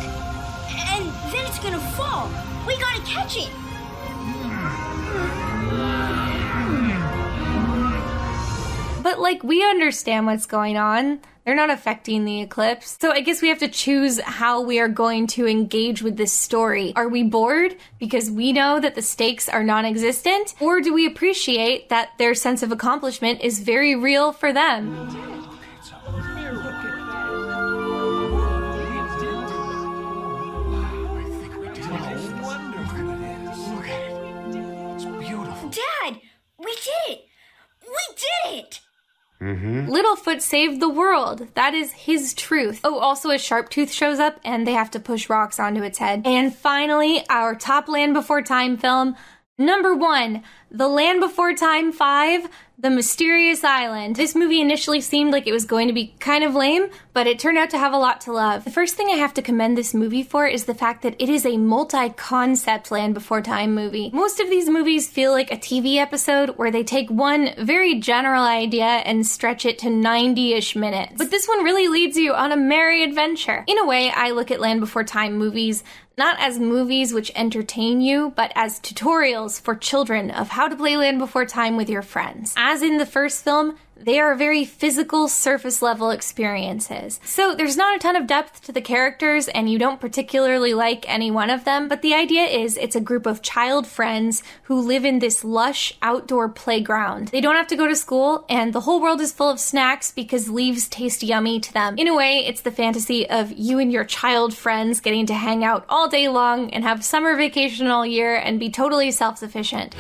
and then it's gonna fall. We gotta catch it. But like, we understand what's going on. They're not affecting the eclipse. So I guess we have to choose how we are going to engage with this story. Are we bored because we know that the stakes are non-existent? Or do we appreciate that their sense of accomplishment is very real for them? Dad, we did it! We did it! Littlefoot saved the world. That is his truth. Oh, also a Sharptooth shows up and they have to push rocks onto its head. And finally, our top Land Before Time film, number 1, The Land Before Time 5, The Mysterious Island. This movie initially seemed like it was going to be kind of lame, but it turned out to have a lot to love. The first thing I have to commend this movie for is the fact that it is a multi-concept Land Before Time movie. Most of these movies feel like a TV episode where they take one very general idea and stretch it to 90-ish minutes. But this one really leads you on a merry adventure. In a way, I look at Land Before Time movies not as movies which entertain you, but as tutorials for children of how to play Land Before Time with your friends. As in the first film, they are very physical, surface-level experiences. So there's not a ton of depth to the characters, and you don't particularly like any one of them, but the idea is it's a group of child friends who live in this lush outdoor playground. They don't have to go to school, and the whole world is full of snacks because leaves taste yummy to them. In a way, it's the fantasy of you and your child friends getting to hang out all day long and have summer vacation all year and be totally self-sufficient.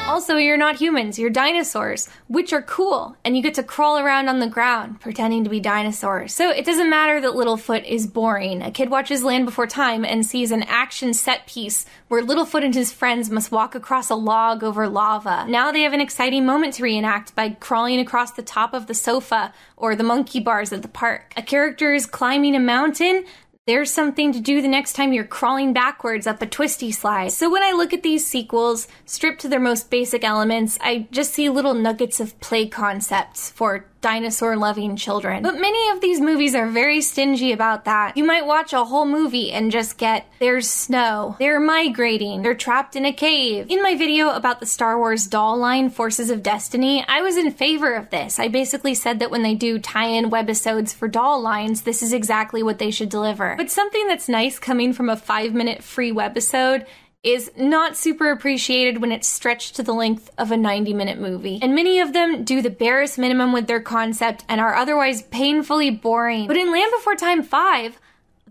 Also, you're not humans, you're dinosaurs, which are cool, and you get to crawl around on the ground, pretending to be dinosaurs. So it doesn't matter that Littlefoot is boring. A kid watches Land Before Time and sees an action set piece where Littlefoot and his friends must walk across a log over lava. Now they have an exciting moment to reenact by crawling across the top of the sofa or the monkey bars at the park. A character is climbing a mountain. There's something to do the next time you're crawling backwards up a twisty slide. So when I look at these sequels, stripped to their most basic elements, I just see little nuggets of play concepts for dinosaur-loving children. But many of these movies are very stingy about that. You might watch a whole movie and just get, there's snow, they're migrating, they're trapped in a cave. In my video about the Star Wars doll line, Forces of Destiny, I was in favor of this. I basically said that when they do tie-in webisodes for doll lines, this is exactly what they should deliver. But something that's nice coming from a 5-minute free webisode is not super appreciated when it's stretched to the length of a 90-minute movie. And many of them do the barest minimum with their concept and are otherwise painfully boring. But in Land Before Time 5,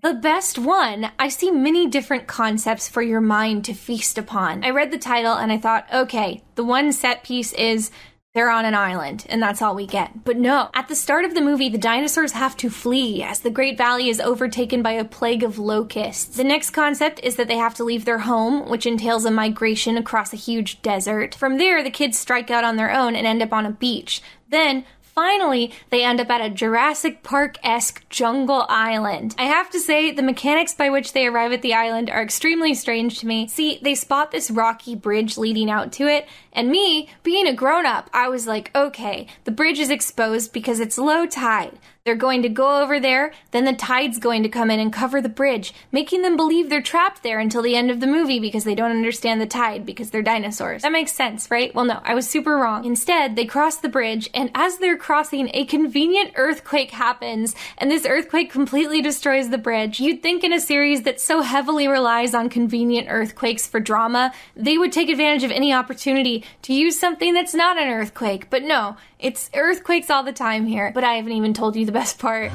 The best one. I see many different concepts for your mind to feast upon. I read the title and I thought, okay, the one set piece is they're on an island, and that's all we get. But no, at the start of the movie, the dinosaurs have to flee as the Great Valley is overtaken by a plague of locusts. The next concept is that they have to leave their home, which entails a migration across a huge desert. From there, the kids strike out on their own and end up on a beach. Then, finally, they end up at a Jurassic Park-esque jungle island. I have to say, the mechanics by which they arrive at the island are extremely strange to me. See, they spot this rocky bridge leading out to it, and me, being a grown-up, I was like, okay, the bridge is exposed because it's low tide. They're going to go over there, then the tide's going to come in and cover the bridge, making them believe they're trapped there until the end of the movie because they don't understand the tide because they're dinosaurs. That makes sense, right? Well, no, I was super wrong. Instead, they cross the bridge, and as they're crossing, a convenient earthquake happens, and this earthquake completely destroys the bridge. You'd think in a series that so heavily relies on convenient earthquakes for drama, they would take advantage of any opportunity to use something that's not an earthquake, but no, it's earthquakes all the time here. But I haven't even told you the best part.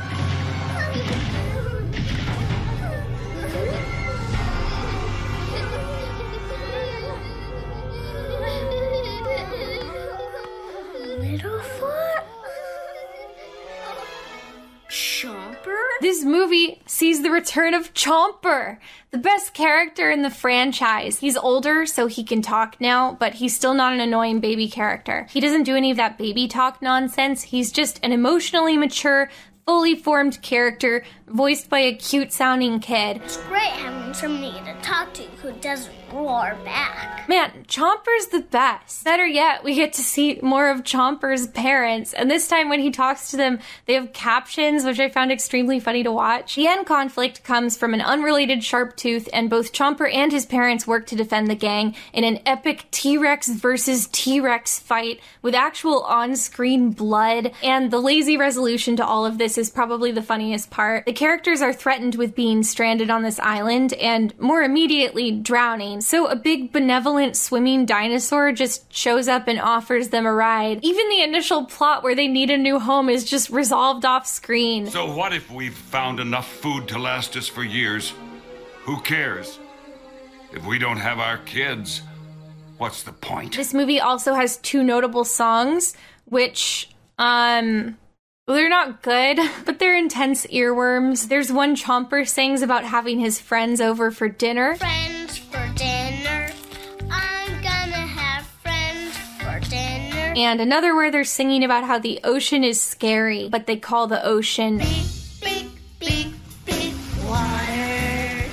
Chomper? This movie sees the return of Chomper, the best character in the franchise. He's older, so he can talk now, but he's still not an annoying baby character. He doesn't do any of that baby talk nonsense. He's just an emotionally mature, fully formed character voiced by a cute-sounding kid. It's great having somebody to talk to who doesn't roar back. Man, Chomper's the best. Better yet, we get to see more of Chomper's parents, and this time when he talks to them, they have captions, which I found extremely funny to watch. The end conflict comes from an unrelated sharp tooth, and both Chomper and his parents work to defend the gang in an epic T-Rex versus T-Rex fight with actual on-screen blood, and the lazy resolution to all of this is probably the funniest part. The characters are threatened with being stranded on this island, and more immediately, drowning. So a big benevolent swimming dinosaur just shows up and offers them a ride. Even the initial plot where they need a new home is just resolved off screen. So what if we've found enough food to last us for years? Who cares? If we don't have our kids, what's the point? This movie also has two notable songs, which, well, they're not good, but they're intense earworms. There's one Chomper sings about having his friends over for dinner. Friends for dinner. I'm gonna have friends for dinner. And another where they're singing about how the ocean is scary, but they call the ocean Big, big, big water.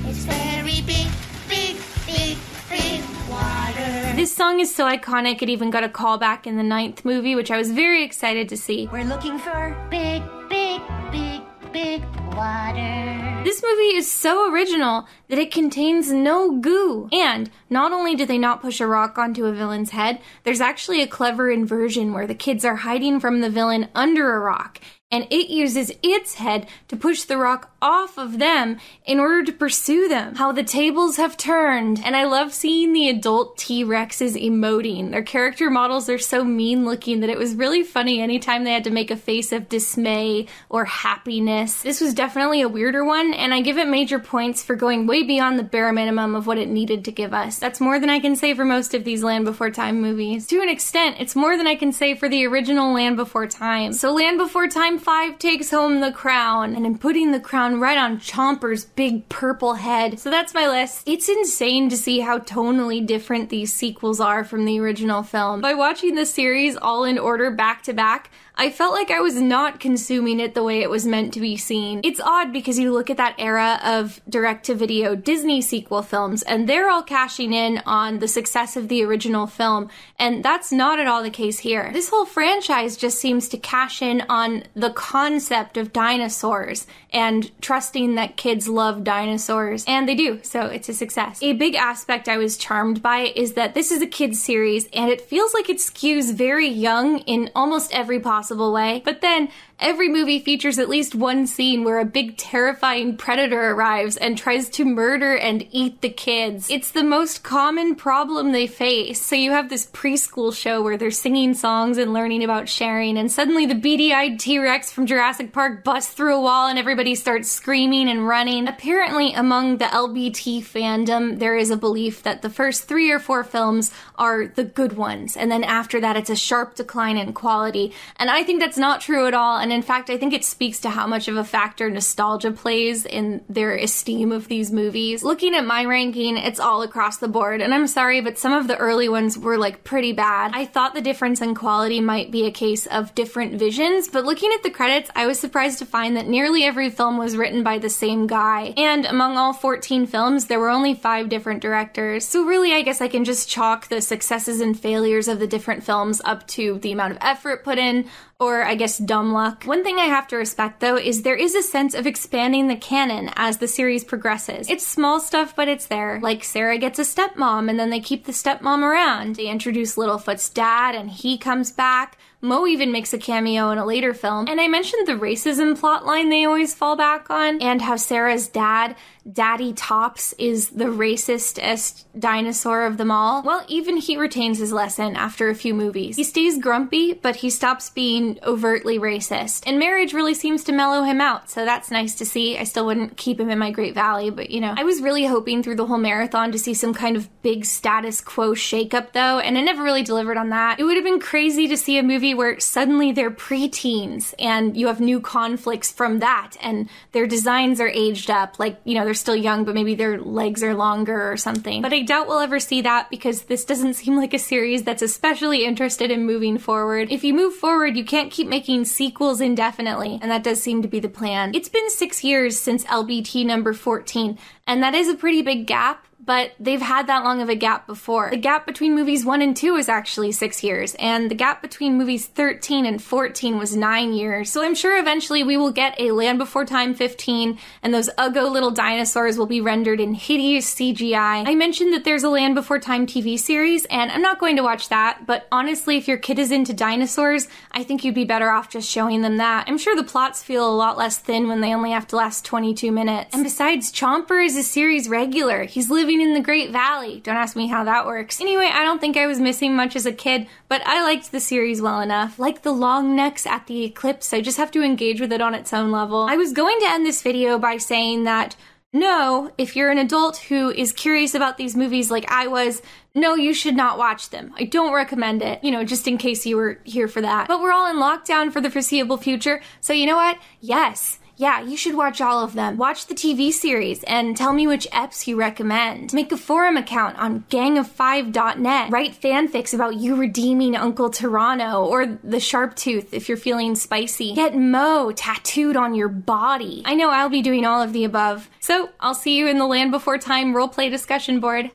It's very big, big, big, big water. This song is so iconic it even got a callback in the 9th movie, which I was very excited to see. We're looking for big, big, big, big water. This movie is so original that it contains no goo. And not only do they not push a rock onto a villain's head, there's actually a clever inversion where the kids are hiding from the villain under a rock, and it uses its head to push the rock off of them in order to pursue them. How the tables have turned. And I love seeing the adult T-Rexes emoting. Their character models are so mean looking that it was really funny anytime they had to make a face of dismay or happiness. This was definitely a weirder one, and I give it major points for going way beyond the bare minimum of what it needed to give us. That's more than I can say for most of these Land Before Time movies. To an extent, it's more than I can say for the original Land Before Time. So Land Before Time 5 takes home the crown, and I'm putting the crown right on Chomper's big purple head. So that's my list. It's insane to see how tonally different these sequels are from the original film. By watching the series all in order back to back, I felt like I was not consuming it the way it was meant to be seen. It's odd because you look at that era of direct-to-video Disney sequel films, and they're all cashing in on the success of the original film, and that's not at all the case here. This whole franchise just seems to cash in on the concept of dinosaurs and trusting that kids love dinosaurs, and they do, so it's a success. A big aspect I was charmed by is that this is a kids series, and it feels like it skews very young in almost every possible way, but then every movie features at least one scene where a big terrifying predator predator arrives and tries to murder and eat the kids. It's the most common problem they face. So you have this preschool show where they're singing songs and learning about sharing, and suddenly the beady-eyed T-Rex from Jurassic Park busts through a wall and everybody starts screaming and running. Apparently, among the LBT fandom, there is a belief that the first 3 or 4 films are the good ones, and then after that it's a sharp decline in quality. And I think that's not true at all, and in fact I think it speaks to how much of a factor nostalgia plays in their esteem of these movies. Looking at my ranking, it's all across the board, and I'm sorry, but some of the early ones were like pretty bad. I thought the difference in quality might be a case of different visions, but looking at the credits, I was surprised to find that nearly every film was written by the same guy. And among all 14 films, there were only 5 different directors. So really, I guess I can just chalk the successes and failures of the different films up to the amount of effort put in, or I guess dumb luck. One thing I have to respect though is there is a sense of expanding the canon as the series progresses. It's small stuff, but it's there. Like Sarah gets a stepmom and then they keep the stepmom around. They introduce Littlefoot's dad and he comes back. Mo even makes a cameo in a later film. And I mentioned the racism plotline they always fall back on, and how Sarah's dad, Daddy Tops, is the racistest dinosaur of them all. Well, even he retains his lesson after a few movies. He stays grumpy, but he stops being overtly racist. And Marriage really seems to mellow him out, so that's nice to see. I still wouldn't keep him in my Great Valley, but you know. I was really hoping through the whole marathon to see some kind of big status quo shakeup though, and it never really delivered on that. It would have been crazy to see a movie where suddenly they're preteens and you have new conflicts from that, and their designs are aged up, like, you know, they're still young but maybe their legs are longer or something. But I doubt we'll ever see that because this doesn't seem like a series that's especially interested in moving forward. If you move forward, you can't keep making sequels indefinitely, and that does seem to be the plan. It's been 6 years since LBT number 14, and that is a pretty big gap, but they've had that long of a gap before. The gap between movies 1 and 2 is actually 6 years, and the gap between movies 13 and 14 was 9 years. So I'm sure eventually we will get a Land Before Time 15, and those uggo little dinosaurs will be rendered in hideous CGI. I mentioned that there's a Land Before Time TV series, and I'm not going to watch that, but honestly, if your kid is into dinosaurs, I think you'd be better off just showing them that. I'm sure the plots feel a lot less thin when they only have to last 22 minutes. And besides, Chomper is a series regular. He's living in the Great Valley. Don't ask me how that works. Anyway, I don't think I was missing much as a kid, but I liked the series well enough. Like the long necks at the eclipse, I just have to engage with it on its own level. I was going to end this video by saying that no, if you're an adult who is curious about these movies like I was, no, you should not watch them. I don't recommend it, you know, just in case you were here for that. But we're all in lockdown for the foreseeable future, so you know what? Yes. Yeah, you should watch all of them. Watch the TV series and tell me which eps you recommend. Make a forum account on gangoffive.net. Write fanfics about you redeeming Uncle Tyranno or the Sharptooth if you're feeling spicy. Get Mo tattooed on your body. I know I'll be doing all of the above. So I'll see you in the Land Before Time roleplay discussion board.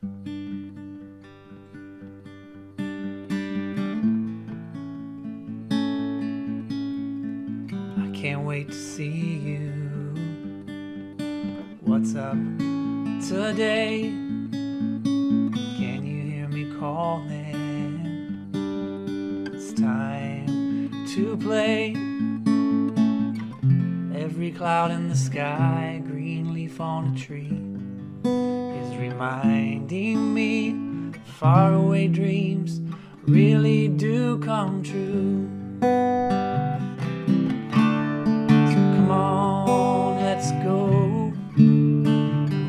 Can't wait to see you. What's up today? Can you hear me calling? It's time to play. Every cloud in the sky, green leaf on a tree, is reminding me faraway dreams really do come true. Come on, let's go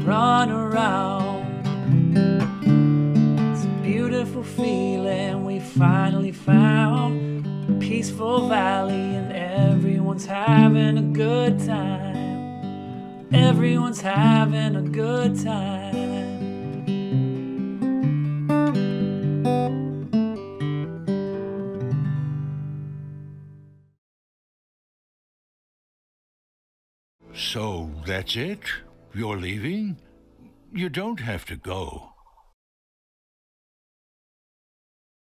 run around. It's a beautiful feeling we finally found. A peaceful valley and everyone's having a good time. Everyone's having a good time. So that's it? You're leaving? You don't have to go.